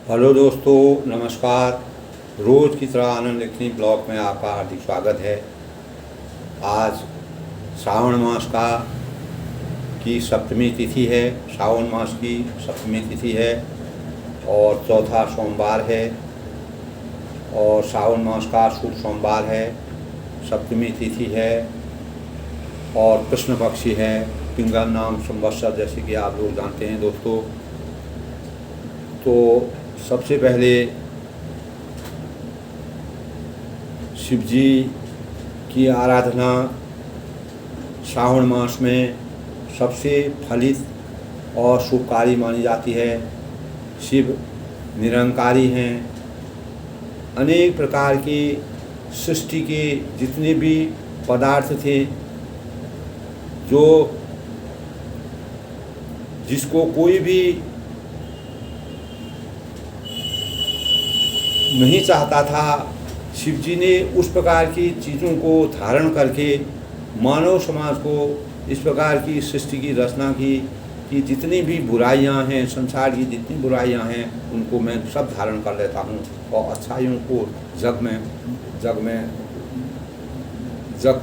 Hello दोस्तों, नमस्कार। रोज़ की तरह आनंद लिखनी ब्लॉग में आपका हार्दिक स्वागत है। आज श्रावण मास की सप्तमी तिथि है। श्रावण मास की सप्तमी तिथि है और चौथा सोमवार है और श्रावण मास का शुभ सोमवार है। सप्तमी तिथि है और कृष्ण पक्षी है, पिंगल नाम संवत्सर, जैसे कि आप लोग जानते हैं दोस्तों। तो सबसे पहले शिव जी की आराधना श्रावण मास में सबसे फलित और शुभकारी मानी जाती है। शिव निरंकारी हैं। अनेक प्रकार की सृष्टि के जितने भी पदार्थ थे, जो जिसको कोई भी नहीं चाहता था, शिव जी ने उस प्रकार की चीज़ों को धारण करके मानव समाज को इस प्रकार की सृष्टि की रचना की कि जितनी भी बुराइयां हैं, संसार की जितनी बुराइयां हैं, उनको मैं सब धारण कर लेता हूं और अच्छाइयों को जग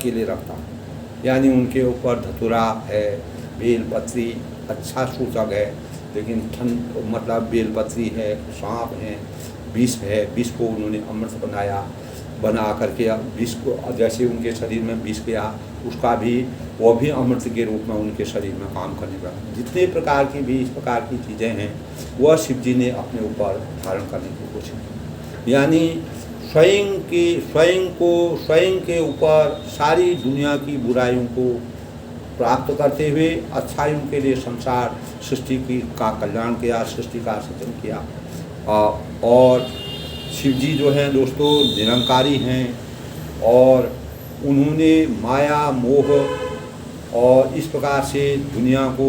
के लिए रखता हूँ। यानी उनके ऊपर धतूरा है, बेलपत्री अच्छा सूचक है, लेकिन बेलपत्री है, सांप है, विष है। विष को उन्होंने अमृत बना करके विष को, जैसे उनके शरीर में विष गया, उसका भी वो भी अमृत के रूप में उनके शरीर में काम करने लगा। जितने प्रकार की भी इस प्रकार की चीज़ें हैं, वह शिव जी ने अपने ऊपर धारण करने की कोशिश की। यानी स्वयं के ऊपर सारी दुनिया की बुराइयों को प्राप्त करते हुए अच्छाइयों के लिए संसार सृष्टि का कल्याण किया, सृष्टि का सृजन किया। और शिव जी जो हैं दोस्तों निरंकारी हैं और उन्होंने माया मोह और इस प्रकार से दुनिया को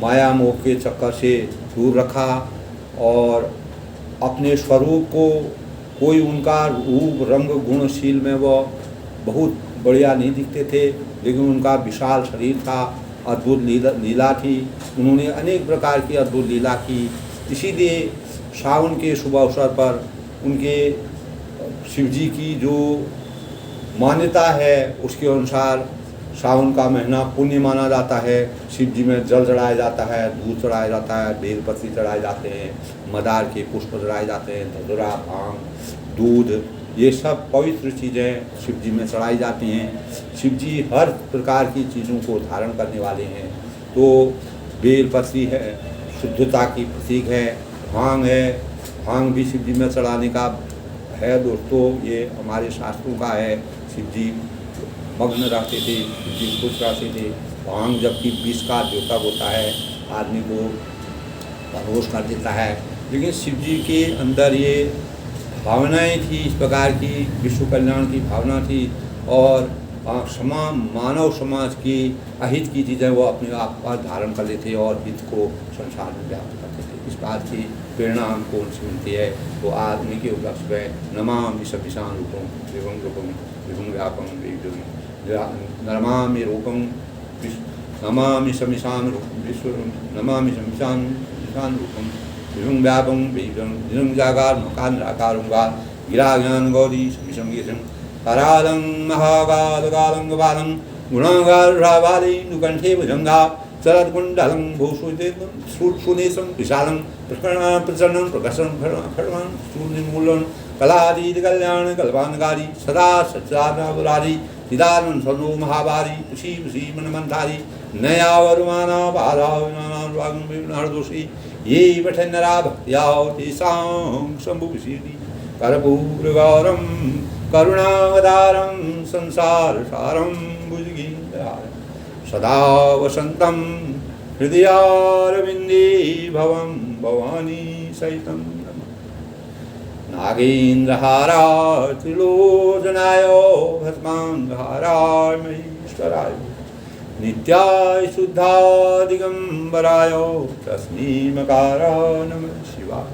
माया मोह के चक्कर से दूर रखा और अपने स्वरूप को, कोई उनका रूप रंग गुणशील में वह बहुत बढ़िया नहीं दिखते थे, लेकिन उनका विशाल शरीर था, अद्भुत लीला थी। उन्होंने अनेक प्रकार की अद्भुत लीला की। इसीलिए श्रावण के शुभ अवसर पर उनके शिव जी की जो मान्यता है, उसके अनुसार श्रावण का महीना पुण्य माना जाता है। शिव जी में जल चढ़ाया जाता है, दूध चढ़ाया जाता है, बेलपत्री चढ़ाए जाते हैं, मदार के पुष्प चढ़ाए जाते हैं, धतूरा, भांग, दूध, ये सब पवित्र चीज़ें शिव जी में चढ़ाई जाती हैं। शिव जी हर प्रकार की चीज़ों को धारण करने वाले हैं। तो बेलपत्री है, शुद्धता की प्रतीक है। भांग है, भांग भी शिव जी में चढ़ाने का है दोस्तों, ये हमारे शास्त्रों का है। शिव जी मग्न रहते थे, शिव जी खुश रहते थे। भांग जबकि विष का द्योतक होता है, आदमी को बेहोश कर देता है, लेकिन शिव जी के अंदर ये भावनाएं थी, इस प्रकार की विश्व कल्याण की भावना थी और मानव समाज की अहित की चीज़ें वो अपने आप पर धारण कर लेते और हित को संसार में व्याप्त करते थे। इस बात की प्रेरणा हमको उनसे मिलती है। तो आज उन्हीं के उपलक्ष्य में नमामि सविशान रूपम विभुं व्यापम नमामि रूपम नमामि समिशान रूपम विभुं व्यापम निरंजाकार मकान्निराकारंगा गिराज्ञान गौरी समिशं गीतं करालं महाकालकालं गोपालं गुणागाररावाली नुकंठे भुजंगा शरद्कुंडलं भूषुदेशं विशालं प्रचंडं प्रकर्षं शून्यमूलं कलादीत कल्याण सदा सच्चानवरारी चिदानंद सनो महाभारी उसी मनमंथारी नया वरुमाना बाधादोषी ये बठनरा भक्त्याओ तेषां शंभुशीर्ति कर्पूरगौरं करुणावतारं संसारसारं भुजगीन्द्रहारं सदा वसन्तं हृदयारविन्दे भवं भवानी सहितं नागेन्द्रहाराय त्रिलोचनाय भस्मांगहाराय महेश्वराय नित्याय शुद्धाय दिगंबराय तस्मै मकाराय नमः शिवाय।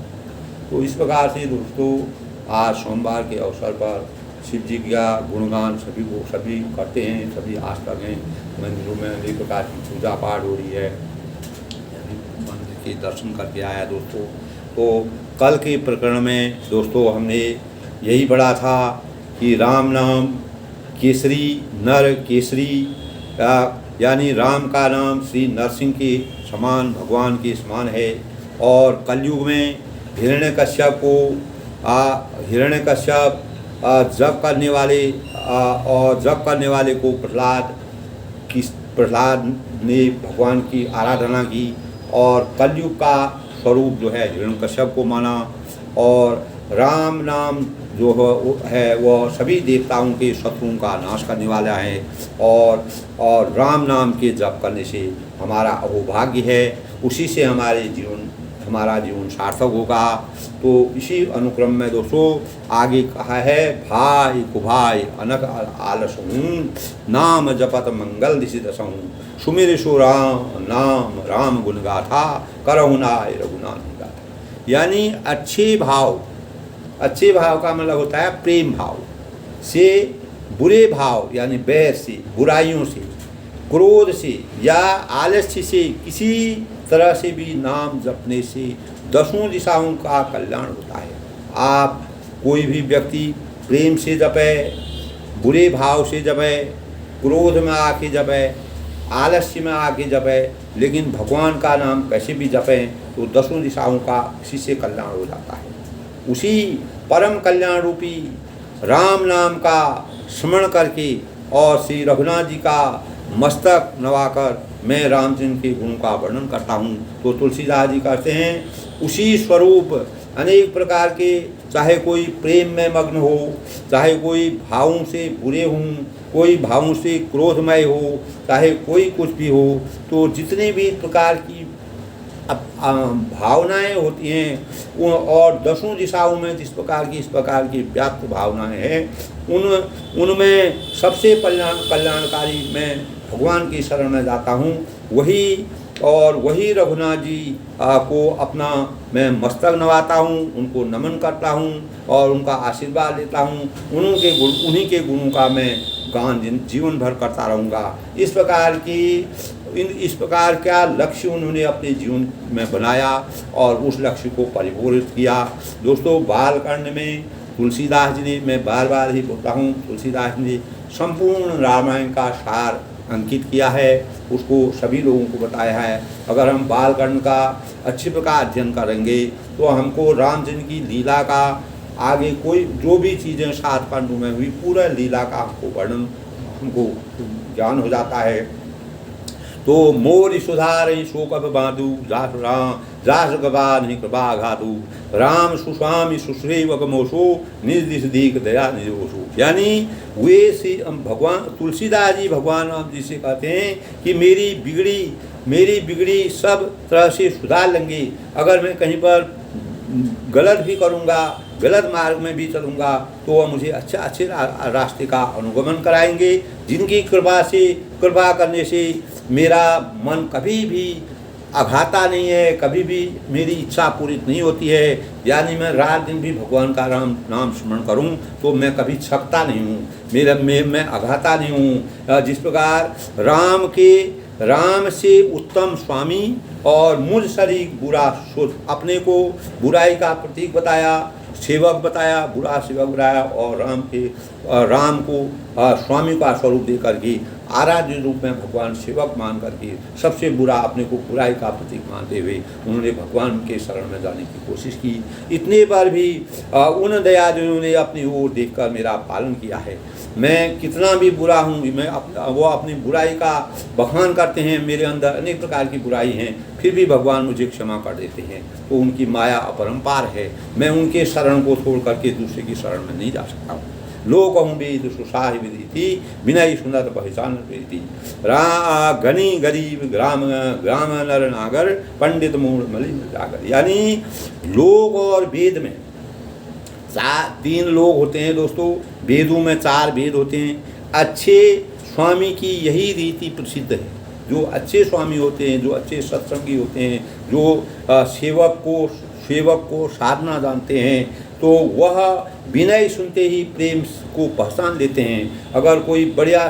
तो इस प्रकार से दोस्तों आज सोमवार के अवसर पर शिव जी का गुणगान सभी करते हैं, सभी आज तक हैं। मंदिरों में अनेक प्रकार की पूजा पाठ हो रही है। मंदिर के दर्शन करके आया दोस्तों, तो कल के प्रकरण में दोस्तों हमने यही पढ़ा था कि राम नाम केसरी नर केसरी, यानी राम का नाम श्री नरसिंह के समान, भगवान के समान है। और कलयुग में हिरण्यकश्यप जप करने वाले और जप करने वाले को प्रहलाद ने भगवान की आराधना की और कलयुग का स्वरूप जो है हिरण्यकश्यप को माना। और राम नाम जो है वह सभी देवताओं के शत्रुओं का नाश करने वाला है और राम नाम के जप करने से हमारा अहोभाग्य है, उसी से हमारा जीवन सार्थक होगा। तो इसी अनुक्रम में दोस्तों आगे कहा है, भाई कुभाई अनक आलसहूँ नाम जपत मंगल दिशि दसहूँ, सुमिर सो राम नाम राम गुण गाथा करहु नाय रघुनाथ गाथा। यानी अच्छे भाव का मतलब होता है प्रेम भाव से, बुरे भाव यानी बैर से, बुराइयों से, क्रोध से या आलस्य से, किसी तरह से भी नाम जपने से 10 दिशाओं का कल्याण होता है। आप कोई भी व्यक्ति प्रेम से जपे, बुरे भाव से जपे, क्रोध में आके जपे, आलस्य में आके जपे, लेकिन भगवान का नाम कैसे भी जपें तो 10 दिशाओं का इसी से कल्याण हो जाता है। उसी परम कल्याण रूपी राम नाम का स्मरण करके और श्री रघुनाथ जी का मस्तक नवाकर मैं रामचंद्र के गुणों का वर्णन करता हूँ। तो तुलसीदास जी कहते हैं उसी स्वरूप अनेक प्रकार के, चाहे कोई प्रेम में मग्न हो, चाहे कोई भावों से बुरे हों, कोई भावों से क्रोधमय हो, चाहे कोई कुछ भी हो, तो जितने भी प्रकार की भावनाएं होती हैं और 10 दिशाओं में इस प्रकार की व्याप्त भावनाएं हैं, उनमें सबसे कल्याणकारी मैं भगवान की शरण में जाता हूँ। वही रघुनाथ जी को अपना मैं मस्तक नवाता हूँ, उनको नमन करता हूँ और उनका आशीर्वाद लेता हूँ। उन्हीं के गुणों का मैं गान जीवन भर करता रहूँगा। इस प्रकार का लक्ष्य उन्होंने अपने जीवन में बनाया और उस लक्ष्य को परिपूरित किया। दोस्तों बालकांड में तुलसीदास जी ने, मैं बार बार ही बोलता हूँ, तुलसीदास जी ने संपूर्ण रामायण का सार अंकित किया है, उसको सभी लोगों को बताया है। अगर हम बालकांड का अच्छी प्रकार अध्ययन करेंगे तो हमको रामचंद्र की लीला का आगे कोई जो भी चीज़ें 7 कांडों में हुई पूरा लीला का हमको ज्ञान हो जाता है। तो मोर सुधार शोक बांधु जास गवा नहीं कृपा घातु, राम सुस्वामी सुश्रेव गमोसो निज दिश दीक दया निजोसो। यानी वे से भगवान तुलसीदास जी भगवान राम जी से कहते हैं कि मेरी बिगड़ी सब तरह से सुधार लेंगे। अगर मैं कहीं पर गलत भी करूँगा, गलत मार्ग में भी चलूँगा तो वह मुझे अच्छे रास्ते का अनुगमन कराएंगे, जिनकी कृपा करने से मेरा मन कभी भी अघाता नहीं है, कभी भी मेरी इच्छा पूरी नहीं होती है। यानी मैं रात दिन भी भगवान का नाम स्मरण करूं तो मैं कभी छकता नहीं हूँ, मैं अघाता नहीं हूँ। जिस प्रकार राम से उत्तम स्वामी और मुझ शरीर बुरा शुद्ध, अपने को बुराई का प्रतीक बताया, सेवक बताया, बुरा सेवक बताया और राम को स्वामी का स्वरूप दे करके आराध्य रूप में भगवान सेवक मान करके सबसे बुरा अपने को बुराई का प्रतीक मानते हुए उन्होंने भगवान के शरण में जाने की कोशिश की। इतने बार भी उन दयालुओं ने अपनी ओर देखकर मेरा पालन किया है। मैं कितना भी बुरा हूँ, वो अपनी बुराई का बखान करते हैं, मेरे अंदर अनेक प्रकार की बुराई हैं, फिर भी भगवान मुझे क्षमा कर देते हैं। तो उनकी माया अपरंपार है। मैं उनके शरण को छोड़ करके दूसरे की शरण में नहीं जा सकता हूँ। लोक कहूँ वेद सुसाहि विधि थी, विनय सुंदर पहचान प्रीति, गनी गरीब ग्राम नर नागर, पंडित मूढ़ मलिन जागर। यानी लोक और वेद में 3 लोग होते हैं दोस्तों, वेदों में 4 वेद होते हैं। अच्छे स्वामी की यही रीति प्रसिद्ध है। जो अच्छे स्वामी होते हैं, जो अच्छे सत्संगी होते हैं, जो सेवक को साधना जानते हैं, तो वह विनय सुनते ही प्रेम को पहचान लेते हैं। अगर कोई बढ़िया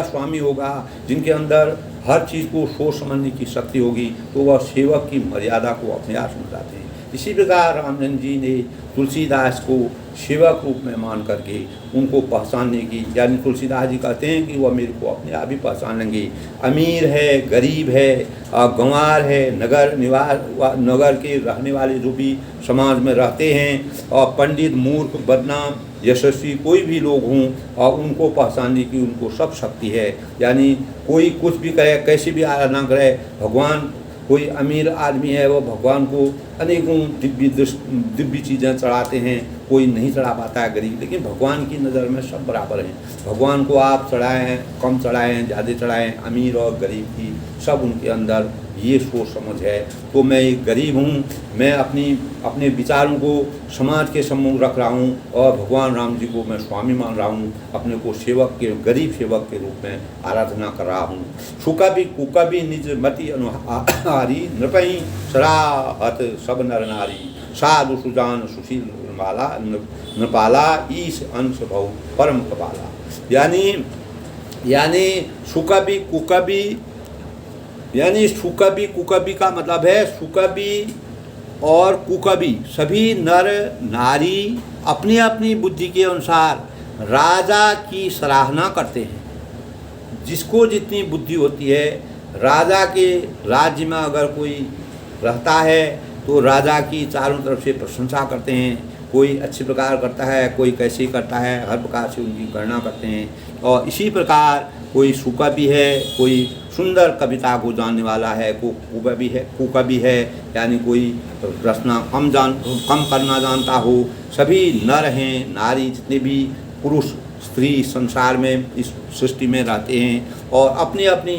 स्वामी होगा जिनके अंदर हर चीज़ को सोच समझने की शक्ति होगी तो वह सेवक की मर्यादा को अपने आप समझाते हैं। इसी प्रकार रामचंद्र जी ने तुलसीदास को सेवक रूप में मान करके उनको पहचानने की, यानी तुलसीदास जी कहते हैं कि वह मेरे को अपने आप ही पहचान लेंगे। अमीर है, गरीब है, गंवार है, नगर के रहने वाले जो भी समाज में रहते हैं, और पंडित, मूर्ख, बदनाम, यशस्वी कोई भी लोग हों, और उनको पहचानने की उनको सब शक्ति है। यानी कोई कुछ भी करे, कैसे भी आराधना करे, भगवान, कोई अमीर आदमी है वो भगवान को अनेकों दिव्य चीज़ें चढ़ाते हैं, कोई नहीं चढ़ा पाता है गरीब, लेकिन भगवान की नज़र में सब बराबर हैं। भगवान को आप चढ़ाएं, कम चढ़ाएं, ज़्यादा चढ़ाएं, अमीर और गरीब की सब उनके अंदर ये सोच समझ है। तो मैं एक गरीब हूँ, मैं अपने विचारों को समाज के सम्मुख रख रहा हूँ, और भगवान राम जी को मैं स्वामी मान रहा हूँ, अपने को सेवक के, गरीब सेवक के रूप में आराधना कर रहा हूँ। सुकवि कुकवि निज मति अनुहारी, नृपहि सराहत सब नर नारी, साधु सुजान सुशील नृपाला, ईश अंश भव परम कपाला। यानी सुकवि कुकवि, यानी सुकवि कुकवि का मतलब है सुकवि और कुकवि सभी नर नारी अपनी अपनी बुद्धि के अनुसार राजा की सराहना करते हैं। जिसको जितनी बुद्धि होती है, राजा के राज्य में अगर कोई रहता है तो राजा की चारों तरफ से प्रशंसा करते हैं। कोई अच्छे प्रकार करता है, कोई कैसे करता है, हर प्रकार से उनकी गणना करते हैं। और इसी प्रकार कोई सुकवि है, कोई सुंदर कविता को जानने वाला है, कुकवि है, यानी कोई रचना कम करना जानता हो। सभी नर हैं, नारी, जितने भी पुरुष स्त्री संसार में इस सृष्टि में रहते हैं, और अपनी अपनी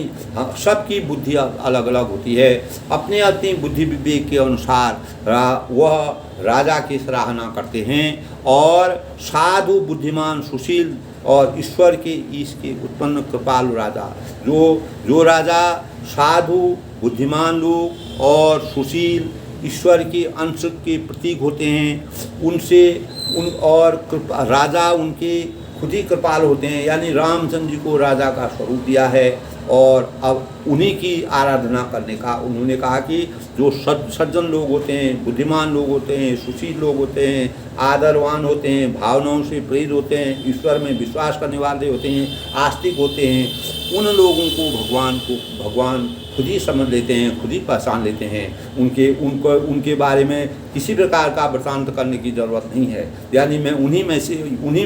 सबकी बुद्धि अलग अलग होती है। अपनी अपनी बुद्धि विवेक के अनुसार वह राजा की सराहना करते हैं। और साधु, बुद्धिमान, सुशील और ईश्वर के ईश के उत्पन्न कृपालु राजा, जो राजा साधु, बुद्धिमान लोग और सुशील, ईश्वर के अंश के प्रतीक होते हैं, राजा उनके खुद ही कृपाल होते हैं। यानी रामचंद्र जी को राजा का स्वरूप दिया है, और अब उन्हीं की आराधना करने का उन्होंने कहा कि जो सज्जन लोग होते हैं, बुद्धिमान लोग होते हैं, सुशील लोग होते हैं, आदरवान होते हैं, भावनाओं से प्रेरित होते हैं, ईश्वर में विश्वास करने वाले होते हैं, आस्तिक होते हैं, उन लोगों को भगवान खुद ही समझ लेते हैं, खुद ही पहचान लेते हैं। उनके बारे में किसी प्रकार का वृतांत करने की ज़रूरत नहीं है। यानी मैं उन्हीं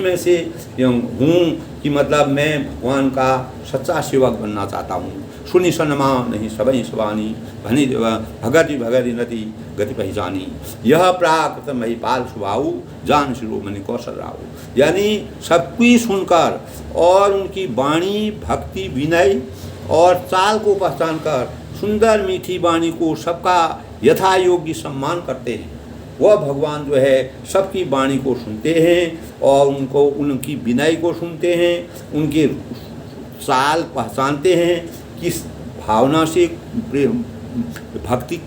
में से हूँ कि मतलब मैं भगवान का सच्चा सेवक बनना चाहता हूँ। सुनि सनमा नहीं सबई सवानी, भनी भगति नदी गति पहचानी, यह प्राकृत महिपाल सुभाऊ, जान शिरोमणि कौशल राहु। यानी सबकी सुनकर और उनकी वाणी, भक्ति, विनय और चाल को पहचान कर सुंदर मीठी वाणी को सबका यथा योग्य सम्मान करते हैं। वह भगवान जो है सबकी वाणी को सुनते हैं और उनकी विनय को सुनते हैं, उनके चाल पहचानते हैं, किस भावना से भक्ति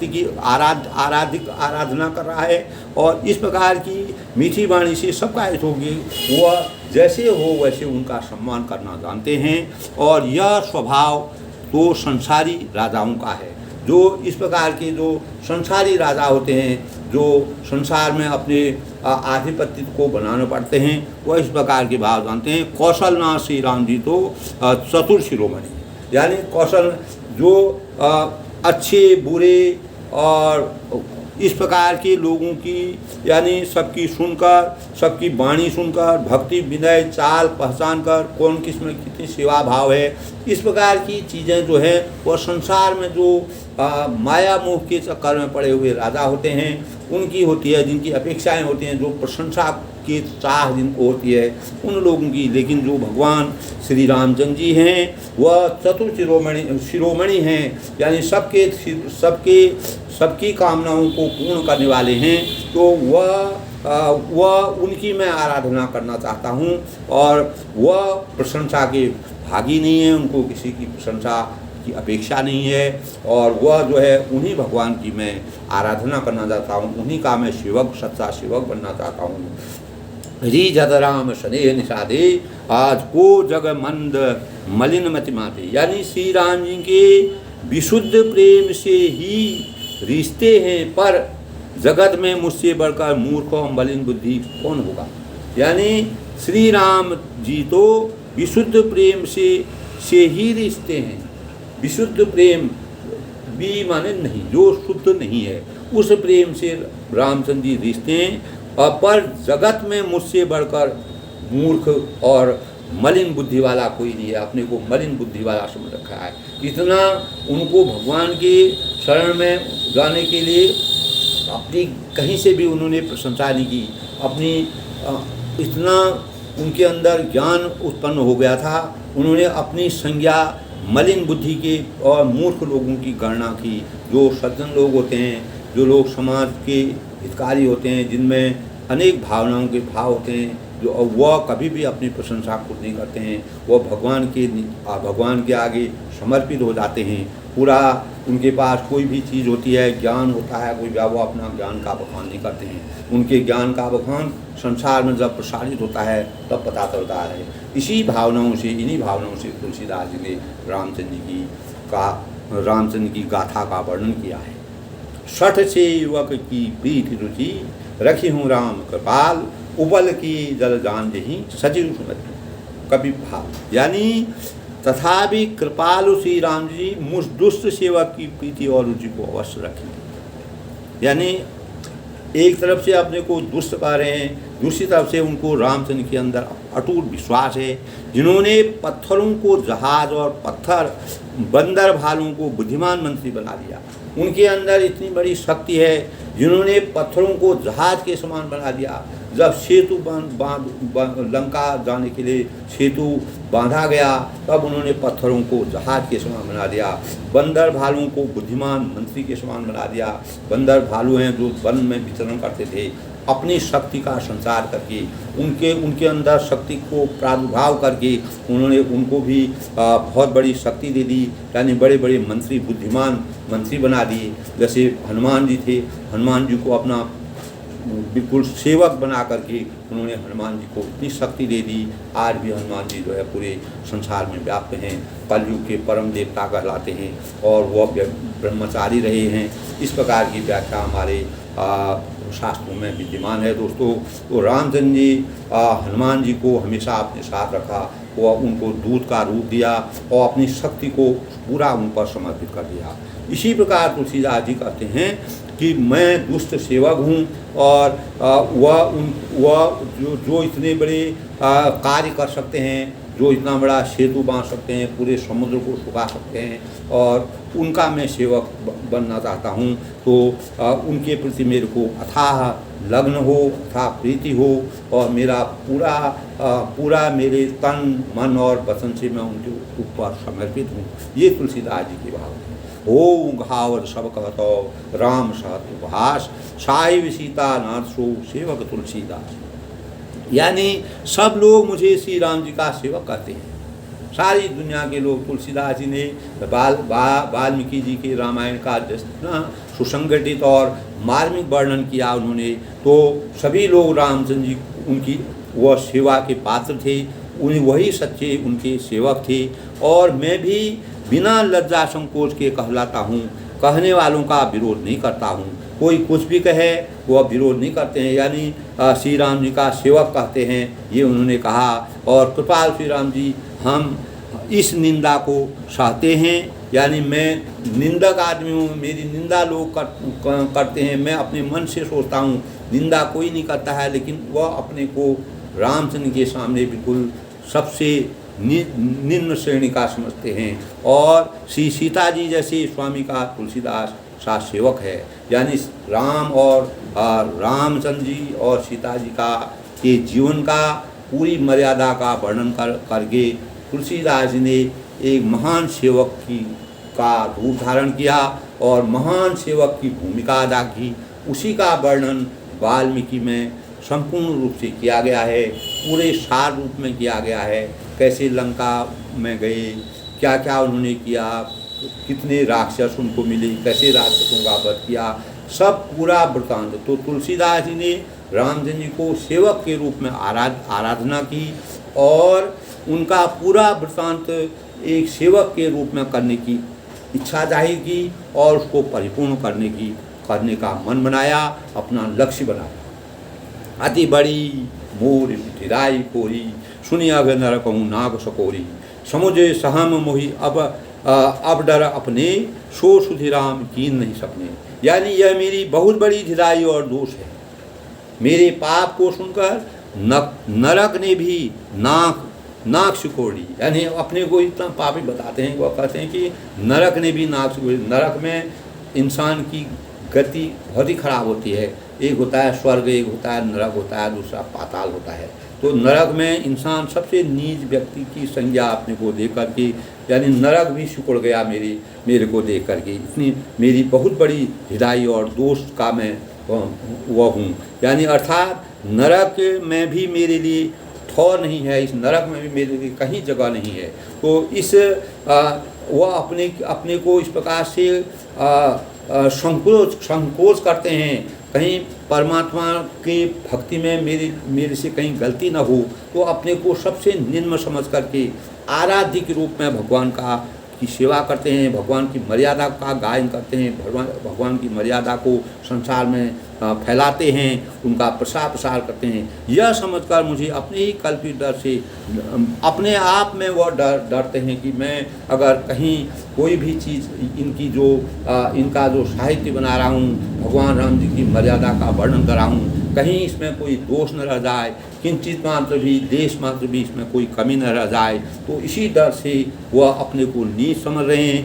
की आराधना कर रहा है, और इस प्रकार की मीठी वाणी से सबका हित होगी। वह जैसे हो वैसे उनका सम्मान करना जानते हैं। और यह स्वभाव तो संसारी राजाओं का है। जो इस प्रकार के जो संसारी राजा होते हैं, जो संसार में अपने आधिपत्य को बनाने पड़ते हैं, वह इस प्रकार के भाव जानते हैं। कौशलनाथ श्री राम जी तो चतुर शिरोमणि, यानी कौशल जो अच्छे बुरे और इस प्रकार के लोगों की, यानी सबकी सुनकर, सबकी वाणी सुनकर, भक्ति, विनय, चाल पहचान कर कौन किस में कितनी सेवा भाव है, इस प्रकार की चीज़ें जो है वह संसार में जो माया मोह के चक्कर में पड़े हुए राजा होते हैं उनकी होती है, जिनकी अपेक्षाएं होती हैं, जो प्रशंसा की चाह जिनको होती है उन लोगों की। लेकिन जो भगवान श्री रामचंद्र जी हैं वह चतुर शिरोमणि हैं, यानी सबकी कामनाओं को पूर्ण करने वाले हैं। तो वह उनकी मैं आराधना करना चाहता हूँ, और वह प्रशंसा के भागी नहीं है, उनको किसी की प्रशंसा की अपेक्षा नहीं है, और वह जो है उन्हीं भगवान की मैं आराधना करना चाहता हूँ, उन्हीं का मैं सेवक, सच्चा सेवक बनना चाहता हूँ। री जद राम स्नेह निषादे, आज को जग मंद मलिन मति माते। यानी श्री राम जी के विशुद्ध प्रेम से ही रिश्ते हैं, पर जगत में मुझसे बढ़कर मूर्ख और मलिन बुद्धि कौन होगा। यानी श्री राम जी तो विशुद्ध प्रेम से ही रिश्ते हैं। विशुद्ध प्रेम भी माने नहीं, जो शुद्ध नहीं है, उस प्रेम से रामचंद्र जी रिश्ते हैं। और पर जगत में मुझसे बढ़कर मूर्ख और मलिन बुद्धि वाला कोई नहीं है। अपने को मलिन बुद्धि वाला समझ रखा है। इतना उनको भगवान के शरण में जाने के लिए अपनी कहीं से भी उन्होंने प्रशंसा नहीं की। अपनी इतना उनके अंदर ज्ञान उत्पन्न हो गया था, उन्होंने अपनी संज्ञा मलिन बुद्धि के और मूर्ख लोगों की गणना की। जो सज्जन लोग होते हैं, जो लोग समाज के हितकारी होते हैं, जिनमें अनेक भावनाओं के भाव होते हैं, जो वह कभी भी अपनी प्रशंसा खुद नहीं करते हैं। वह भगवान के आगे समर्पित हो जाते हैं। पूरा उनके पास कोई भी चीज़ होती है, ज्ञान होता है कोई, वो अपना ज्ञान का बखान नहीं करते हैं। उनके ज्ञान का बखान संसार में जब प्रसारित होता है तब पता चलता है। इन्हीं भावनाओं से तुलसीदास जी ने रामचंद्र की गाथा का वर्णन किया है। सठ से युवक की प्रीति रुचि, रखी हूँ राम कृपाल, उबल की जल जान जही सजीव सुमति। कवि भाव यानी तथापि कृपालु श्री राम जी मुझ दुष्ट सेवक की प्रीति और रुचि को अवश्य रखें। यानी एक तरफ से अपने को दुष्ट कह रहे हैं, दूसरी तरफ से उनको रामचंद्र के अंदर अटूट विश्वास है। जिन्होंने पत्थरों को जहाज और पत्थर बंदर भालुओं को बुद्धिमान मंत्री बना दिया, उनके अंदर इतनी बड़ी शक्ति है। जिन्होंने पत्थरों को जहाज के समान बना दिया। जब सेतु लंका जाने के लिए सेतु बांधा गया, तब उन्होंने पत्थरों को जहाज के समान बना दिया। बंदर भालुओं को बुद्धिमान मंत्री के समान बना दिया। बंदर भालू हैं जो वन में विचरण करते थे, अपनी शक्ति का संचार करके, उनके अंदर शक्ति को प्रादुर्भाव करके उन्होंने उनको भी बहुत बड़ी शक्ति दे दी। यानी बड़े बड़े मंत्री, बुद्धिमान मंत्री बना दिए। जैसे हनुमान जी थे, हनुमान जी को अपना बिल्कुल सेवक बना करके उन्होंने हनुमान जी को इतनी शक्ति दे दी। आज भी हनुमान जी जो है पूरे संसार में व्याप्त हैं, कलयुग के परम देवता कहलाते हैं और वह ब्रह्मचारी रहे हैं। इस प्रकार की व्याख्या हमारे शास्त्रों में विद्यमान है। दोस्तों, तो रामचंद्र जी हनुमान जी को हमेशा अपने साथ रखा, वह उनको दूत का रूप दिया और अपनी शक्ति को पूरा उन पर समर्पित कर दिया। इसी प्रकार तुलसीदास जी कहते हैं कि मैं दुष्ट सेवक हूँ और वह जो इतने बड़े कार्य कर सकते हैं, जो इतना बड़ा सेतु बांध सकते हैं, पूरे समुद्र को सुखा सकते हैं, और उनका मैं सेवक बनना चाहता हूँ। तो उनके प्रति मेरे को अथाह लग्न हो, अथाह प्रीति हो और मेरा पूरा मेरे तन मन और वचन से मैं उनके ऊपर समर्पित हूँ। ये तुलसीदास जी के भाव हैं। हो घावर सब कहतो राम सहत उपहास, साहिब सीता नाथ सो सेवक तुलसीदास। यानी सब लोग मुझे श्री राम जी का सेवक कहते हैं। सारी दुनिया के लोग, तुलसीदास जी ने वाल्मीकि जी के रामायण का जितना सुसंगठित और मार्मिक वर्णन किया उन्होंने, तो सभी लोग रामचंद्र जी उनकी वह सेवा के पात्र थे, उन्हें वही सच्चे उनके सेवक थे। और मैं भी बिना लज्जा संकोच के कहलाता हूँ, कहने वालों का विरोध नहीं करता हूँ। कोई कुछ भी कहे वह विरोध नहीं करते हैं, यानी श्री राम जी का सेवक कहते हैं, ये उन्होंने कहा। और कृपाल श्री राम जी हम इस निंदा को सहते हैं, यानी मैं निंदक आदमी हूँ, मेरी निंदा लोग करते हैं। मैं अपने मन से सोचता हूँ, निंदा कोई नहीं करता है, लेकिन वह अपने को रामचंद्र के सामने बिल्कुल सबसे निम्न श्रेणी का समझते हैं। और श्री सीता जी जैसे स्वामी का तुलसीदास सा सेवक है। यानी राम और रामचंद्र जी और सीता जी का के जीवन का पूरी मर्यादा का वर्णन करके तुलसीदास जी ने एक महान सेवक का रूप धारण किया और महान सेवक की भूमिका अदा की। उसी का वर्णन वाल्मीकि में संपूर्ण रूप से किया गया है, पूरे सार रूप में किया गया है। कैसे लंका में गए, क्या क्या उन्होंने किया, कितने राक्षस उनको मिले, कैसे राक्षसों का वध किया, सब पूरा वृतांत तो तुलसीदास जी ने रामचंद्र जी को सेवक के रूप में आराधना की और उनका पूरा वृत्तांत एक सेवक के रूप में करने की इच्छा जाहिर की और उसको परिपूर्ण करने का मन बनाया, अपना लक्ष्य बनाया। अति बड़ी मोर ढिराई कोरी, सुनी अग नर कहूँ नाग सकोरी, समुझे सहम मोहि अब डर अपने, सो सुधिराम कीन नहीं सपने। यानी यह मेरी बहुत बड़ी ढिलाई और दोष है। मेरे पाप को सुनकर नरक ने भी नाक सिकोड़ी, यानी अपने को इतना पापी बताते हैं, वो कहते हैं कि नरक ने भी नाक सिकोड़ी। नरक में इंसान की गति बहुत ही खराब होती है। एक होता है स्वर्ग, एक होता है नरक होता है, दूसरा पाताल होता है। तो नरक में इंसान सबसे नीच व्यक्ति की संज्ञा अपने को दे करके, यानी नरक भी सिकुड़ गया मेरे को देख करके। इतनी मेरी बहुत बड़ी हिदाई और दोस्त का मैं वह हूँ, यानी अर्थात नरक में भी मेरे लिए ठौर नहीं है, इस नरक में भी मेरे लिए कहीं जगह नहीं है। तो इस वह अपने को इस प्रकार से संकोच करते हैं, कहीं परमात्मा के भक्ति में मेरे से कहीं गलती न हो, तो अपने को सबसे निम्न समझ करके आराध्य के रूप में भगवान की सेवा करते हैं, भगवान की मर्यादा का गायन करते हैं, भगवान की मर्यादा को संसार में फैलाते हैं, उनका प्रसार करते हैं। यह समझकर मुझे अपने ही कल्पित डर से अपने आप में वह डरते हैं कि मैं अगर कहीं कोई भी चीज़ इनका जो साहित्य बना रहा हूँ, भगवान राम जी की मर्यादा का वर्णन कर रहा हूँ, कहीं इसमें कोई दोष न रह जाए, किंचित मात्र भी देश मात्र भी इसमें कोई कमी न रह जाए, तो इसी डर से वह अपने को नीच समझ रहे हैं,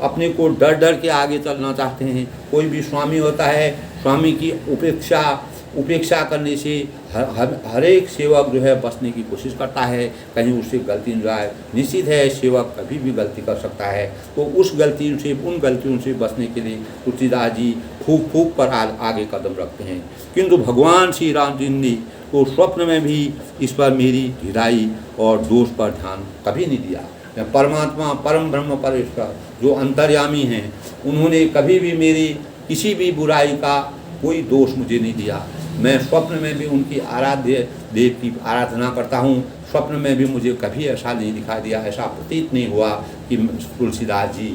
अपने को डर के आगे चलना चाहते हैं। कोई भी स्वामी होता है, स्वामी की उपेक्षा करने से हर एक सेवक जो है बचने की कोशिश करता है, कहीं उससे गलती न जाए। निश्चित है सेवक कभी भी गलती कर सकता है, तो उन गलतियों से बचने के लिए तुलसीदास जी फूक पर आगे कदम रखते हैं। किंतु भगवान श्री रामचंद्र जी को स्वप्न में भी इस पर मेरी ढिलाई और दोष पर ध्यान कभी नहीं दिया। परमात्मा परम ब्रह्म परमेश्वर जो अंतर्यामी हैं, उन्होंने कभी भी मेरी किसी भी बुराई का कोई दोष मुझे नहीं दिया। मैं स्वप्न में भी उनकी आराध्य देव की आराधना करता हूँ, स्वप्न में भी मुझे कभी ऐसा नहीं दिखाई दिया, ऐसा प्रतीत नहीं हुआ कि तुलसीदास जी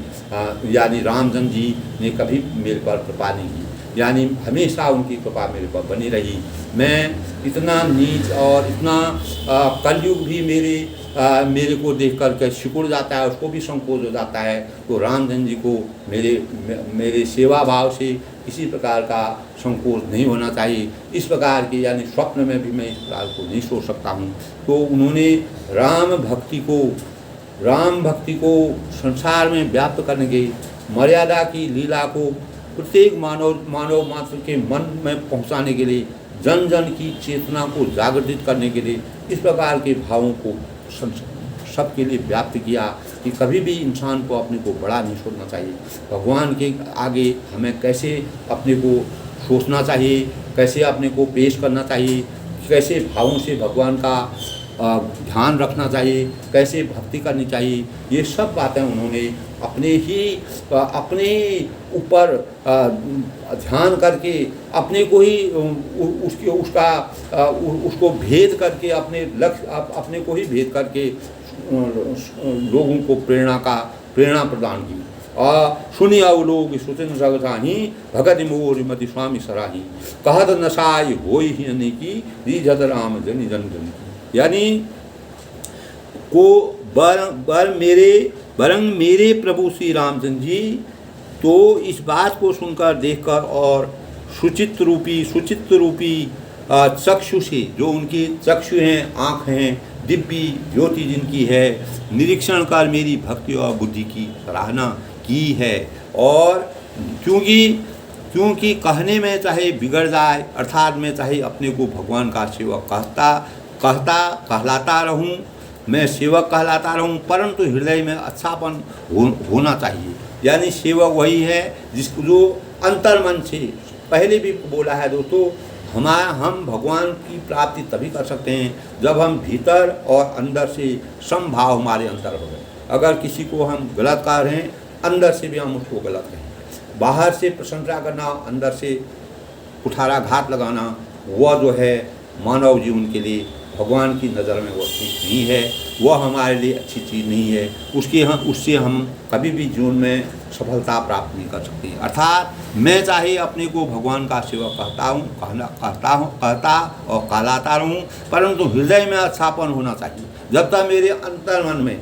यानी रामचंद्र जी ने कभी मेरे पर कृपा नहीं की, यानी हमेशा उनकी कृपा मेरे पर बनी रही। मैं इतना नीच और इतना कलयुग भी मेरे को देख करके सिकुड़ जाता है, उसको भी संकोच हो जाता है। तो रामचंद्र जी को मेरे सेवा भाव से किसी प्रकार का संकोच नहीं होना चाहिए। इस प्रकार की यानी स्वप्न में भी मैं इस प्रकार को नहीं सोच सकता हूँ। तो उन्होंने राम भक्ति को संसार में व्याप्त करने की मर्यादा की लीला को प्रत्येक मानव मात्र के मन में पहुँचाने के लिए, जन जन की चेतना को जागृत करने के लिए इस प्रकार के भावों को सबके लिए व्याप्त किया कि कभी भी इंसान को अपने को बड़ा नहीं सोचना चाहिए। भगवान के आगे हमें कैसे अपने को सोचना चाहिए, कैसे अपने को पेश करना चाहिए, कैसे भावों से भगवान का ध्यान रखना चाहिए, कैसे भक्ति करनी चाहिए, ये सब बातें उन्होंने अपने ऊपर ध्यान करके अपने को ही उसको भेद करके अपने को ही भेद करके लोगों को प्रेरणा प्रदान की। सुनिया लोग सुचिन जगताही भगत मोर मति स्वामी सराही कहत नशाई हो ही की रिझत राम जन जन जन। यानी को बरंग मेरे प्रभु श्री रामचंद्र जी तो इस बात को सुनकर देखकर और सुचित्र रूपी चक्षु से, जो उनकी चक्षु हैं, आँख हैं, दिव्य ज्योति जिनकी है, निरीक्षण कर मेरी भक्ति और बुद्धि की सराहना की है। और क्योंकि कहने में चाहे बिगड़ जाए, अर्थात मैं चाहे अपने को भगवान का सेवक कहलाता रहूं, मैं सेवक कहलाता रहूं, परंतु हृदय में अच्छापन होना चाहिए। यानी सेवक वही है जो अंतर्मन से, पहले भी बोला है दोस्तों, हम भगवान की प्राप्ति तभी कर सकते हैं जब हम भीतर और अंदर से समभाव हमारे अंदर हो गए। अगर किसी को हम गलत कह रहे हैं, अंदर से भी हम उसको गलत कहें। बाहर से प्रशंसा करना, अंदर से कुठाराघात लगाना, वह जो है मानव जीवन के लिए भगवान की नज़र में वो ठीक नहीं है, वह हमारे लिए अच्छी चीज़ नहीं है। उससे हम कभी भी जीवन में सफलता प्राप्त नहीं कर सकते। अर्थात मैं चाहे अपने को भगवान का सेवक कहता और कहलाता रहूँ, परंतु हृदय में अच्छापन होना चाहिए। जब तक मेरे अंतर्मन में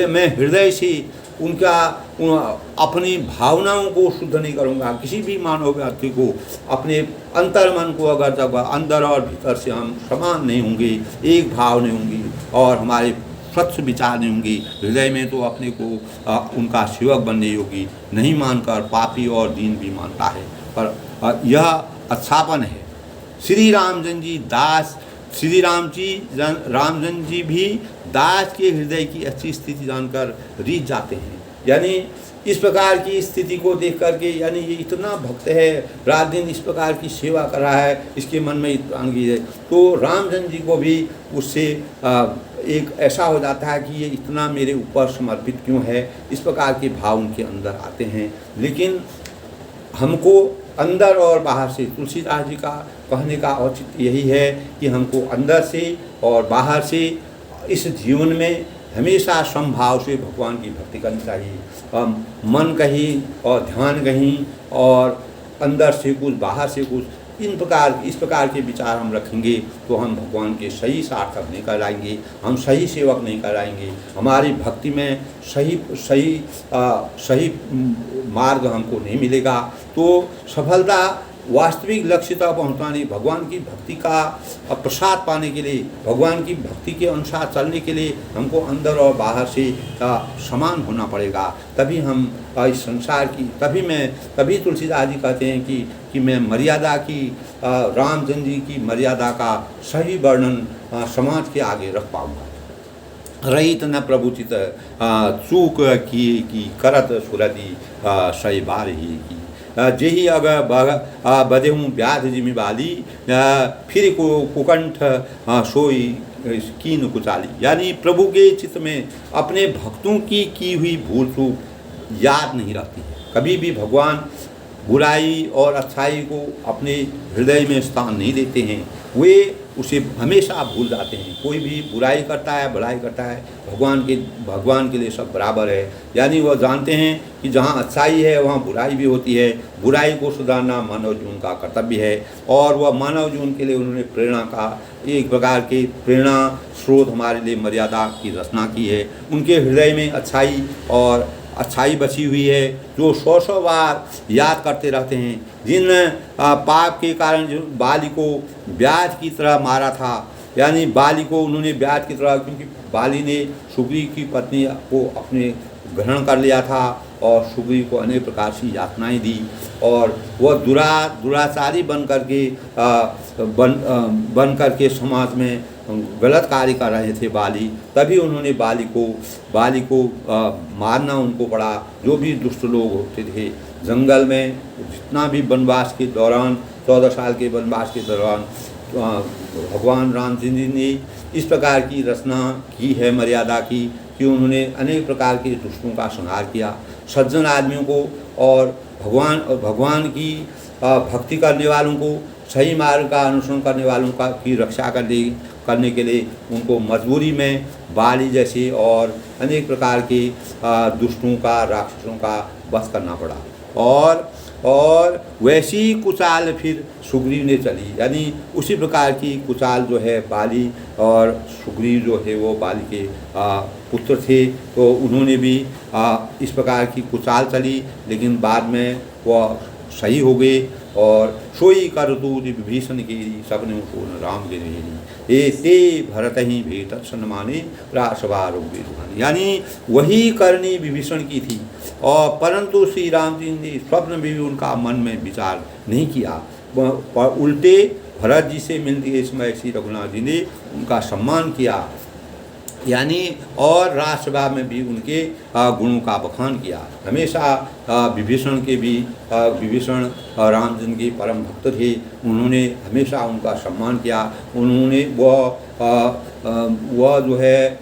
मैं हृदय से अपनी भावनाओं को शुद्ध नहीं करूँगा, किसी भी मानव व्यक्ति को अपने अंतर्मन को अगर जब अंदर और भीतर से हम समान नहीं होंगे, एक भाव नहीं होंगी और हमारे स्वच्छ विचार नहीं होंगी हृदय में, तो अपने को उनका सेवक बनने योग्य नहीं मानकर पापी और दीन भी मानता है। पर यह अच्छापन है। श्री रामचंद्र जी भी दास के हृदय की अच्छी स्थिति जानकर रीझ जाते हैं। यानी इस प्रकार की स्थिति को देख करके, यानी ये इतना भक्त है, रात दिन इस प्रकार की सेवा कर रहा है, इसके मन में इतना अंगी है, तो रामचंद्र जी को भी उससे एक ऐसा हो जाता है कि ये इतना मेरे ऊपर समर्पित क्यों है, इस प्रकार के भाव उनके अंदर आते हैं। लेकिन हमको अंदर और बाहर से, तुलसीदास जी का कहने का औचित्य यही है कि हमको अंदर से और बाहर से इस जीवन में हमेशा समभाव से भगवान की भक्ति करनी चाहिए। मन कहीं और ध्यान कहीं, और अंदर से कुछ बाहर से कुछ, इस प्रकार के विचार हम रखेंगे तो हम भगवान के सही सार्थक नहीं कहलाएंगे, हम सही सेवक नहीं कहलाएंगे, हमारी भक्ति में सही मार्ग हमको नहीं मिलेगा। तो सफलता वास्तविक लक्ष्य तक पहुँचने, भगवान की भक्ति का प्रसाद पाने के लिए, भगवान की भक्ति के अनुसार चलने के लिए हमको अंदर और बाहर से समान होना पड़ेगा। तभी हम इस संसार की, तभी तुलसीदास जी कहते हैं कि मैं मर्यादा की, रामचंद्र जी की मर्यादा का सही वर्णन समाज के आगे रख पाऊँगा। रहित न प्रभुचित चूक की करत सुरति सही बार ही की, जेही अगर बदे हूँ व्याध जिम्मेवाली, फिर को कुकंठ सोई कीन कुचाली। यानी प्रभु के चित्त में अपने भक्तों की हुई भूल चूक याद नहीं रहती है। कभी भी भगवान बुराई और अच्छाई को अपने हृदय में स्थान नहीं देते हैं, वे उसे हमेशा भूल जाते हैं। कोई भी बुराई करता है, भलाई करता है, भगवान के लिए सब बराबर है। यानी वह जानते हैं कि जहाँ अच्छाई है वहाँ बुराई भी होती है, बुराई को सुधारना मानव जीवन का कर्तव्य है। और वह मानव जीवन के लिए उन्होंने प्रेरणा का एक प्रकार के प्रेरणा स्रोत हमारे लिए मर्यादा की रचना की है। उनके हृदय में अच्छाई बची हुई है, जो 100 बार याद करते रहते हैं। जिन पाप के कारण जो बाली को ब्याज की तरह मारा था, यानी बाली को उन्होंने ब्याज की तरह, क्योंकि बाली ने सुग्रीव की पत्नी को अपने ग्रहण कर लिया था और सुग्रीव को अनेक प्रकार की यातनाएं दी, और वह दुराचारी बन करके समाज में गलत कार्य कर रहे थे बाली। तभी उन्होंने बाली को मारना उनको पड़ा। जो भी दुष्ट लोग होते थे जंगल में, जितना भी वनवास के दौरान, 14 साल के वनवास के दौरान भगवान रामचंद्र जी ने इस प्रकार की रचना की है मर्यादा की, कि उन्होंने अनेक प्रकार के दुष्टों का संहार किया। सज्जन आदमियों को और भगवान की भक्ति करने वालों को, सही मार्ग का अनुसरण करने वालों की रक्षा करने के लिए उनको मजबूरी में बाली जैसे और अनेक प्रकार के दुष्टों का, राक्षसों का वध करना पड़ा। और वैसी कुचाल फिर सुग्रीव ने चली। यानी उसी प्रकार की कुचाल जो है बाली और सुग्रीव जो है वो बाली के पुत्र थे, तो उन्होंने भी इस प्रकार की कुचाल चली, लेकिन बाद में वह सही हो गए। और सोई करतूत विभीषण की सबने सोन राम के नेरी, ए ते भरत ही भेट सन्माने रासवारोग्य दुहानी। यानी वही करनी विभीषण की थी, और परंतु श्री राम जी ने स्वप्न में भी उनका मन में विचार नहीं किया, और उल्टे भरत जी से मिलते के समय श्री रघुनाथ जी ने उनका सम्मान किया। यानी और राजसभा में भी उनके गुणों का बखान किया। हमेशा विभीषण रामचंद्र के परम भक्त थे, उन्होंने हमेशा उनका सम्मान किया। उन्होंने वह जो है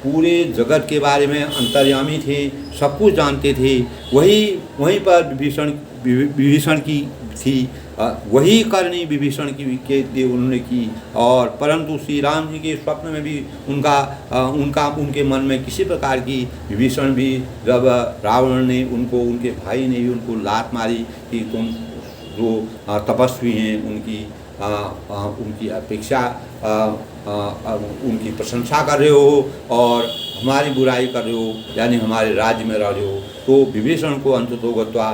पूरे जगत के बारे में अंतर्यामी थे, सब कुछ जानते थे। वहीं पर विभीषण की थी वही करनी विभीषण की के लिए उन्होंने की। और परंतु श्री राम जी के स्वप्न में भी उनके मन में किसी प्रकार की, विभीषण भी जब रावण ने उनके भाई ने भी उनको लात मारी कि तुम जो तपस्वी हैं उनकी अपेक्षा उनकी प्रशंसा कर रहे हो और हमारी बुराई कर रहे हो, यानी हमारे राज्य में रह रहे हो। तो विभीषण को अंततोगत्वा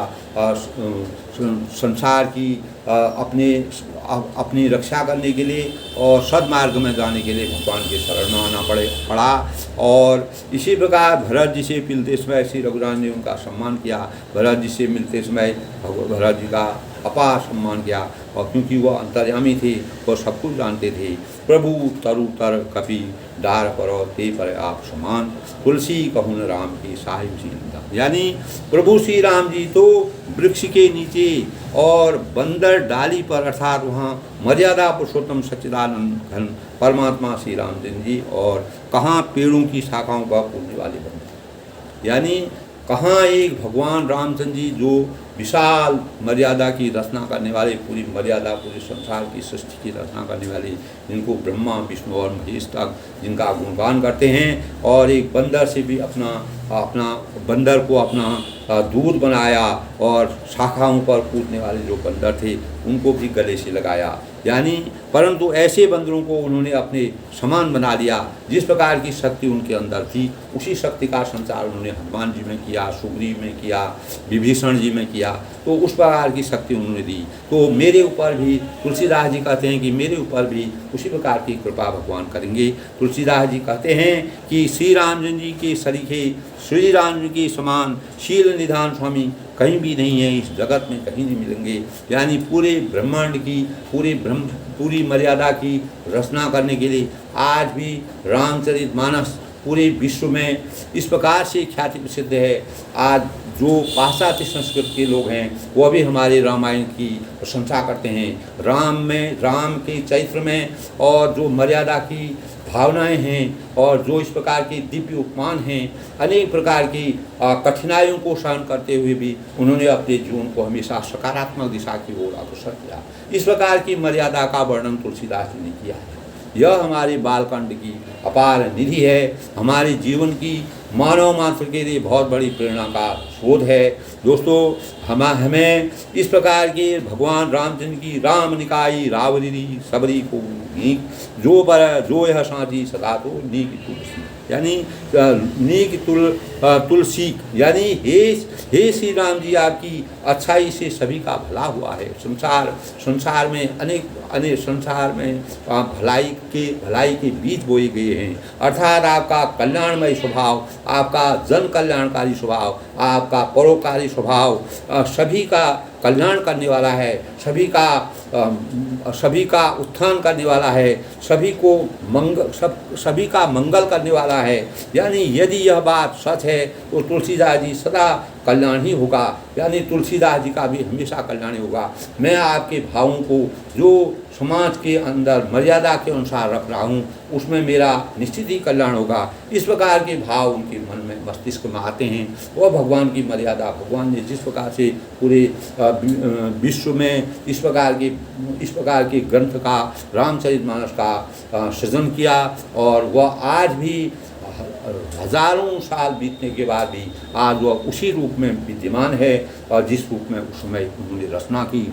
संसार की अपनी रक्षा करने के लिए और सद्मार्ग में जाने के लिए भगवान के शरण में आना पड़ा। और इसी प्रकार भरत जी से मिलते समय श्री रघुराम ने उनका सम्मान किया। भरत जी से मिलते समय भरत जी का अपार सम्मान किया, और क्योंकि वह अंतर्यामी थे, वह सब कुछ जानते थे। प्रभु तरु तर कपि डार पर ते पर आप समान, तुलसी कहून राम की साहिब जी। यानी प्रभु श्री राम जी तो वृक्ष के नीचे और बंदर डाली पर, अर्थात वहाँ मर्यादा पुरुषोत्तम सच्चिदानंद घन परमात्मा श्री रामचंद्र जी, और कहाँ पेड़ों की शाखाओं का पूजने वाले बंदर। यानी कहाँ एक भगवान रामचंद्र जी जो विशाल मर्यादा की रचना करने वाले, पूरी मर्यादा पूरे संसार की सृष्टि की रचना करने वाले, जिनको ब्रह्मा विष्णु और महेश तक जिनका गुणगान करते हैं, और एक बंदर से भी अपना बंदर को अपना दूध बनाया, और शाखाओं पर कूदने वाले जो बंदर थे उनको भी गले से लगाया। यानी परंतु ऐसे बंदरों को उन्होंने अपने समान बना लिया। जिस प्रकार की शक्ति उनके अंदर थी, उसी शक्ति का संचार उन्होंने हनुमान जी में किया, सुग्रीव में किया, विभीषण जी में किया। तो उस प्रकार की शक्ति उन्होंने दी। तो मेरे ऊपर भी तुलसीदास जी कहते हैं कि मेरे ऊपर भी उसी प्रकार की कृपा भगवान करेंगे। तुलसीदास जी कहते हैं कि श्री रामचंद्र जी के सरीखे, श्री राम जी के समान शील निधान स्वामी कहीं भी नहीं है, इस जगत में कहीं नहीं मिलेंगे। यानी पूरे ब्रह्मांड की, पूरी मर्यादा की रचना करने के लिए आज भी रामचरितमानस पूरे विश्व में इस प्रकार से ख्याति प्रसिद्ध है। आज जो पाश्चात्य संस्कृत के लोग हैं वो भी हमारे रामायण की प्रशंसा करते हैं। राम के चरित्र में और जो मर्यादा की भावनाएं हैं और जो इस प्रकार के दिव्य उपमान हैं, अनेक प्रकार की कठिनाइयों को सहन करते हुए भी उन्होंने अपने जीवन को हमेशा सकारात्मक दिशा की ओर अग्रसर किया। इस प्रकार की मर्यादा का वर्णन तुलसीदास जी ने किया है। यह हमारे बालकांड की अपार निधि है, हमारे जीवन की मानव मात्र के लिए बहुत बड़ी प्रेरणा का स्रोत है। दोस्तों, हमें इस प्रकार के भगवान रामचंद्र की राम निकाई रावरी सबरी को नीक जो यह साझी सदा तो नीक तुलसी, यानी नीक तुलसी, यानी हे श्री राम जी, आपकी अच्छाई से सभी का भला हुआ है। संसार में अनेक संसार में भलाई के बीज बोए गए हैं। अर्थात आपका कल्याणमय स्वभाव, आपका जन कल्याणकारी स्वभाव, आपका परोपकारी स्वभाव सभी का कल्याण करने वाला है, सभी का उत्थान करने वाला है, सभी का मंगल करने वाला है। यानी यदि यह बात सच है तो तुलसीदास जी सदा कल्याण ही होगा, यानी तुलसीदास जी का भी हमेशा कल्याण ही होगा। मैं आपके भावों को जो समाज के अंदर मर्यादा के अनुसार रख रहा हूँ उसमें मेरा निश्चित ही कल्याण होगा। इस प्रकार के भाव उनके मन में मस्तिष्क में आते हैं। वह भगवान की मर्यादा, भगवान ने जिस प्रकार से पूरे विश्व में इस प्रकार के ग्रंथ का, रामचरितमानस का सृजन किया, और वह आज भी हजारों साल बीतने के बाद भी आज वह उसी रूप में विद्यमान है और जिस रूप में उस समय उन्होंने रचना की।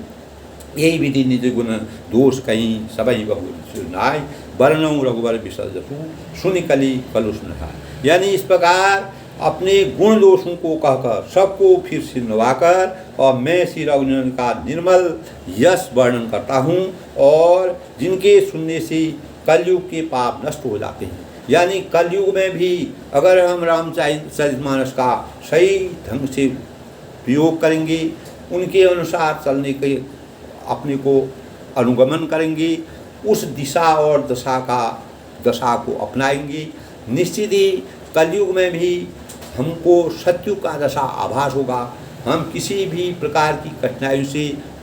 यही विधि निज गुण दोष कहीं सबई बहु नाय, वर्णों रघुवर विशल जसु सुनि कली कलुष नहाय। यानी इस प्रकार अपने गुण दोषों को कहकर सबको फिर से नवाकर और मैं श्री रघुनंदन का निर्मल यश वर्णन करता हूँ, और जिनके सुनने से कलयुग के पाप नष्ट हो जाते हैं। यानी कलयुग में भी अगर हम रामचरितमानस का सही ढंग से प्रयोग करेंगे, उनके अनुसार चलने के अपने को अनुगमन करेंगे, उस दिशा और दशा को अपनाएंगे, निश्चित ही कलयुग में भी हमको सत्युग का दशा आभास होगा। हम किसी भी प्रकार की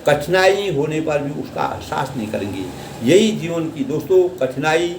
कठिनाई होने पर भी उसका एहसास नहीं करेंगे। यही जीवन की दोस्तों, कठिनाई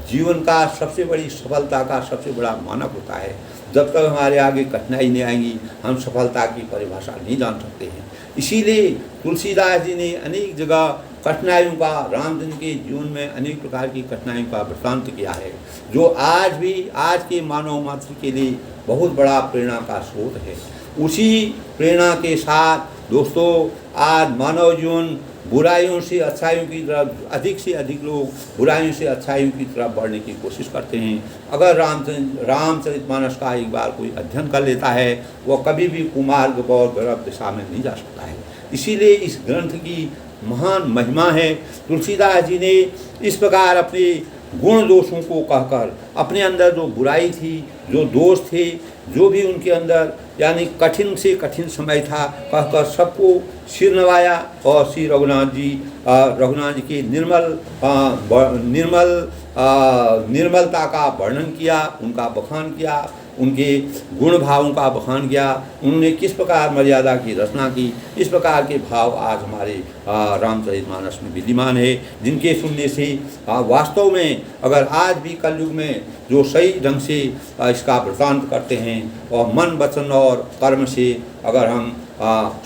जीवन का सबसे बड़ी सफलता का सबसे बड़ा मानक होता है। जब तक हमारे आगे कठिनाई नहीं आएंगी हम सफलता की परिभाषा नहीं जान सकते हैं। इसीलिए तुलसीदास जी ने अनेक जगह कठिनाइयों का, रामचंद्र के जीवन में अनेक प्रकार की कठिनाइयों का वृत्तांत किया है, जो आज भी आज के मानव मात्र के लिए बहुत बड़ा प्रेरणा का स्रोत है। उसी प्रेरणा के साथ दोस्तों आज मानव जीवन बुराइयों से अच्छाइयों की तरफ, अधिक से अधिक लोग बुराइयों से अच्छाइयों की तरफ बढ़ने की कोशिश करते हैं। अगर रामचरितमानस का एक बार कोई अध्ययन कर लेता है वह कभी भी कुमार्ग और गलत दिशा में नहीं जा सकता है। इसीलिए इस ग्रंथ की महान महिमा है। तुलसीदास जी ने इस प्रकार अपने गुण दोषों को कहकर, अपने अंदर जो बुराई थी, जो दोष थे, जो भी उनके अंदर यानी कठिन से कठिन समय था, कहकर सबको सिर नवाया और श्री रघुनाथ जी की निर्मलता का वर्णन किया, उनका बखान किया, उनके गुण भावों का बखान किया, उन्होंने किस प्रकार मर्यादा की रचना की। इस प्रकार के भाव आज हमारे रामचरितमानस में विद्यमान है, जिनके सुनने से वास्तव में अगर आज भी कलयुग में जो सही ढंग से इसका वृत्तांत करते हैं और मन वचन और कर्म से अगर हम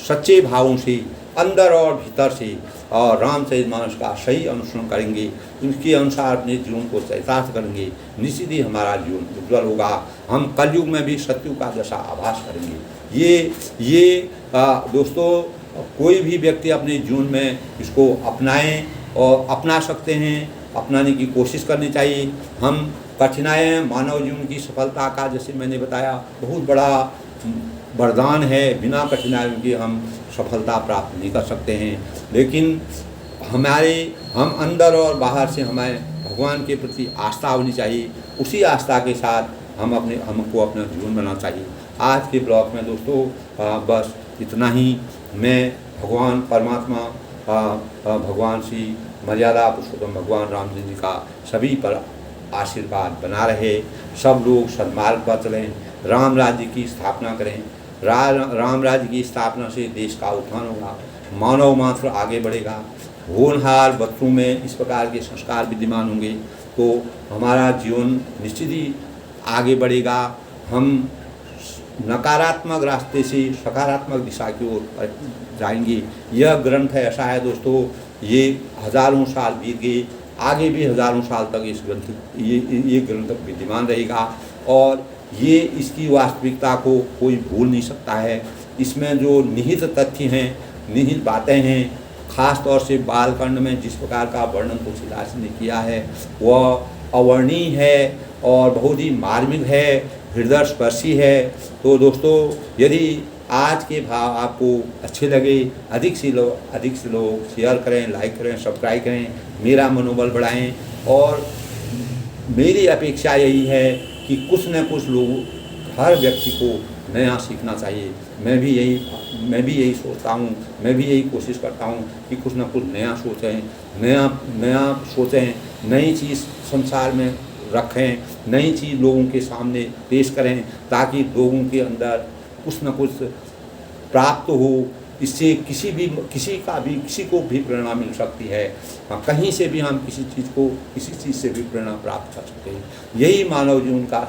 सच्चे भावों से अंदर और भीतर से और रामचरितमानस का सही अनुसरण करेंगे, उनके अनुसार अपने जीवन को चरितार्थ करेंगे, निश्चित ही हमारा जीवन उज्ज्वल होगा। हम कलयुग में भी सत्यु का जैसा आभास करेंगे। ये दोस्तों कोई भी व्यक्ति अपने जीवन में इसको अपनाएं और अपना सकते हैं, अपनाने की कोशिश करनी चाहिए। हम कठिनाइयाँ मानव जीवन की सफलता का, जैसे मैंने बताया, बहुत बड़ा वरदान है। बिना कठिनाइयों के हम सफलता प्राप्त नहीं कर सकते हैं, लेकिन हम अंदर और बाहर से हमें भगवान के प्रति आस्था होनी चाहिए। उसी आस्था के साथ हमको अपना जीवन बनाना चाहिए। आज के ब्लॉग में दोस्तों बस इतना ही। मैं भगवान परमात्मा भगवान श्री मर्यादा पुरुषोत्तम भगवान रामचंद्र जी का सभी पर आशीर्वाद बना रहे। सब लोग सन्मार्ग पर चलें, राम राज्य की स्थापना करें। राम राज्य की स्थापना से देश का उत्थान होगा, मानव मात्र आगे बढ़ेगा। होनहार बच्चों में इस प्रकार के संस्कार विद्यमान होंगे तो हमारा जीवन निश्चित ही आगे बढ़ेगा। हम नकारात्मक रास्ते से सकारात्मक दिशा की ओर जाएंगे। यह ग्रंथ है ऐसा है दोस्तों, ये हजारों साल बीत गए, आगे भी हजारों साल तक ये ग्रंथ विद्यमान रहेगा और ये इसकी वास्तविकता को कोई भूल नहीं सकता है। इसमें जो निहित तथ्य हैं, निहित बातें हैं, खास तौर से बालकांड में जिस प्रकार का वर्णन तुलसीदास ने किया है वह अवर्णीय है और बहुत ही मार्मिक है, हृदय स्पर्शी है। तो दोस्तों यदि आज के भाव आपको अच्छे लगे, अधिक से लोग शेयर करें, लाइक करें, सब्सक्राइब करें, मेरा मनोबल बढ़ाएं। और मेरी अपेक्षा यही है कि कुछ न कुछ लोग, हर व्यक्ति को नया सीखना चाहिए। मैं भी यही सोचता हूँ, मैं भी यही कोशिश करता हूँ कि कुछ न कुछ नया सोचें, नई चीज़ संसार में रखें, नई चीज़ लोगों के सामने पेश करें, ताकि लोगों के अंदर कुछ न कुछ प्राप्त हो। इससे किसी को भी प्रेरणा मिल सकती है। कहीं से भी हम किसी चीज़ से भी प्रेरणा प्राप्त कर सकते हैं। यही मानव जीवन का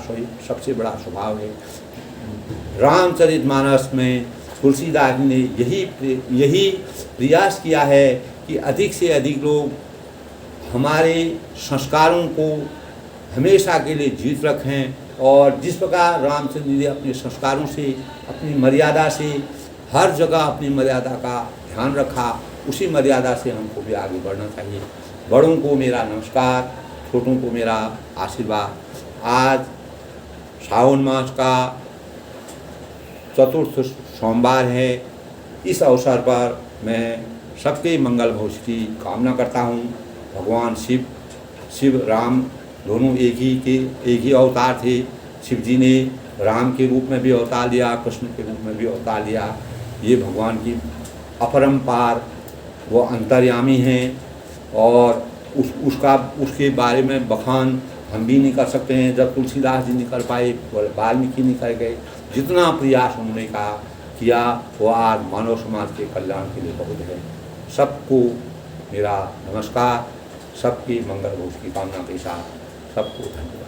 सबसे बड़ा स्वभाव है। रामचरितमानस में तुलसीदास ने यही प्रयास किया है कि अधिक से अधिक लोग हमारे संस्कारों को हमेशा के लिए जीवित रखें। और जिस प्रकार रामचंद्र जी ने अपने संस्कारों से, अपनी मर्यादा से, हर जगह अपनी मर्यादा का ध्यान रखा, उसी मर्यादा से हमको भी आगे बढ़ना चाहिए। बड़ों को मेरा नमस्कार, छोटों को मेरा आशीर्वाद। आज सावन मास का चतुर्थ सोमवार है। इस अवसर पर मैं सबके मंगल भविष्य की कामना करता हूँ। भगवान शिव राम दोनों एक ही अवतार थे। शिव जी ने राम के रूप में भी अवतार लिया, कृष्ण के रूप में भी अवतार लिया। ये भगवान की अपरंपार वो अंतर्यामी हैं और उसके बारे में बखान हम भी नहीं कर सकते हैं। जब तुलसीदास जी नहीं कर पाए, वाल्मीकि नहीं कर गए, जितना प्रयास उन्होंने किया वो आज मानव समाज के कल्याण के लिए बहुत है। सबको मेरा नमस्कार, सबकी मंगल भविष्य की कामना के साथ सबको धन्यवाद।